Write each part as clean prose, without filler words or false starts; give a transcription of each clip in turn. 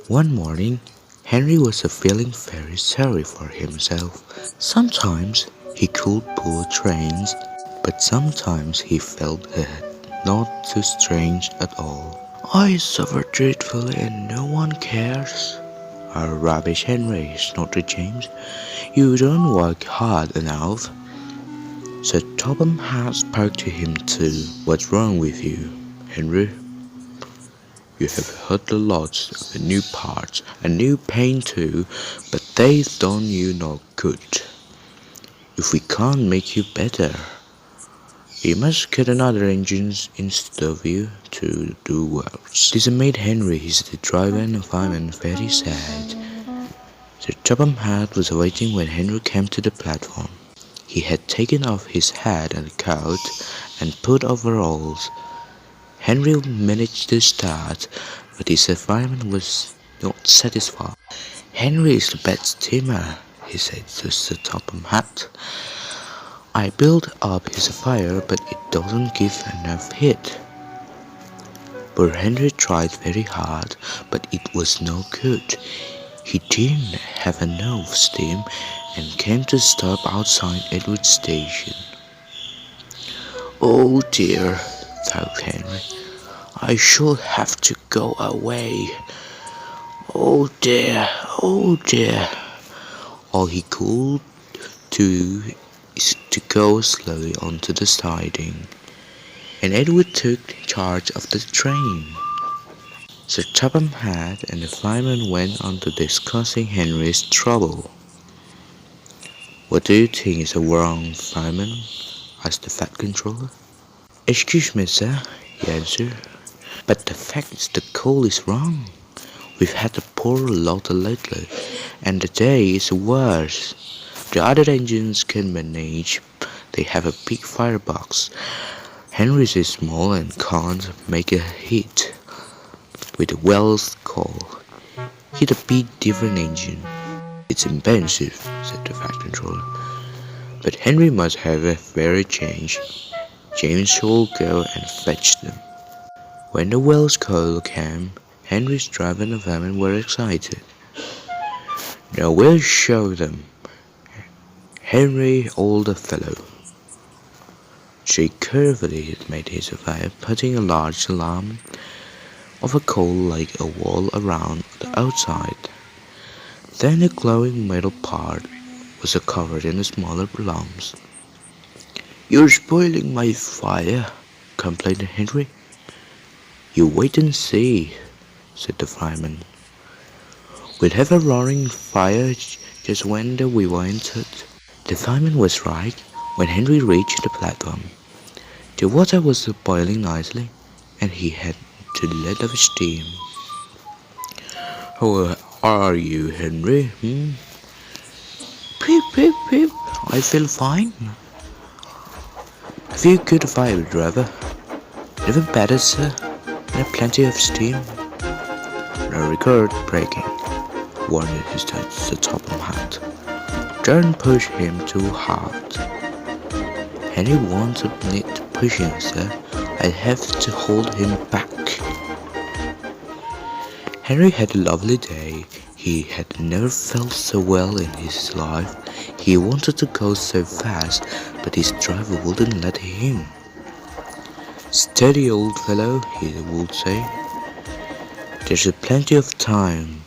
One morning, Henry was feeling very sorry for himself. Sometimes he could pull trains, but sometimes he felt not too strange at all. I suffer dreadfully and no one cares. "Oh, rubbish, Henry," snorted James. "You don't work hard enough." So Topham Hatt spoke to him too. "What's wrong with you, Henry? You have heard a lot of new parts and new paint too, but they done you no good. If we can't make you better, we must get another engine instead of you to do works." This made Henry, his driver and fireman, very sad. Sir Topham Hatt was waiting when Henry came to the platform. He had taken off his hat and coat and put overalls. Henry managed to start, but his fireman was not satisfied. "Henry is the best steamer," he said to Sir Topham Hatt. "I built up his fire, but it doesn't give enough heat." Poor Henry tried very hard, but it was no good. He didn't have enough steam and came to stop outside Edward Station. "Oh dear," thought Henry, "I shall have to go away. Oh dear, oh dear." All he could do is to go slowly onto the siding, and Edward took charge of the train. Sir Topham Hatt and the fireman went on to discussing Henry's trouble. "What do you think is wrong, fireman?" asked the Fat Controller. "Excuse me, sir," he answered, "but the fact is the coal is wrong. We've had a poor lot lately, and the day is worse. The other engines can manage. They have a big firebox. Henry's is small and can't make a hit with the Wells coal. He'd a bit different engine." "It's expensive," said the Fat Controller, "but Henry must have a very change. James shall go and fetch them." When the Wells coal came, Henry's driver and the fireman were excited. "Now we'll show them, Henry, old fellow." She carefully made his fire, putting a large lump of a coal like a wall around the outside. Then the glowing metal part was covered in smaller lumps. "You're spoiling my fire," complained Henry. "You wait and see," said the fireman. "We'll have a roaring fire just when we want it." The fireman was right. When Henry reached the platform, the water was boiling nicely, and he had to let off steam. "How are you, Henry? "Pip, pip, pip. I feel fine." "Have you a good fire, driver?" "Never better, sir. And plenty of steam." "No record breaking," warned his Sir Topham Hatt. "Don't push him too hard." "Henry won't need pushing, sir. I'll have to hold him back." Henry had a lovely day. He had never felt so well in his life. He wanted to go so fast, but his driver wouldn't let him. "Steady, old fellow," he would say. "There's plenty of time."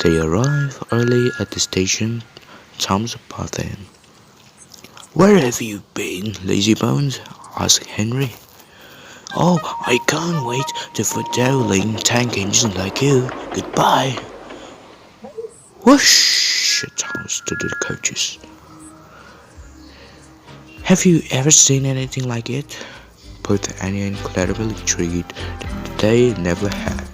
They arrived early at the station. Tom's Pathan. "Where have you been, lazybones?" asked Henry. "Oh, I can't wait to fiddling tank engines like you. Goodbye." Whoosh! Thomas to the coaches. "Have you ever seen anything like it?" Both Annie and Clarabelle agreed that they never had.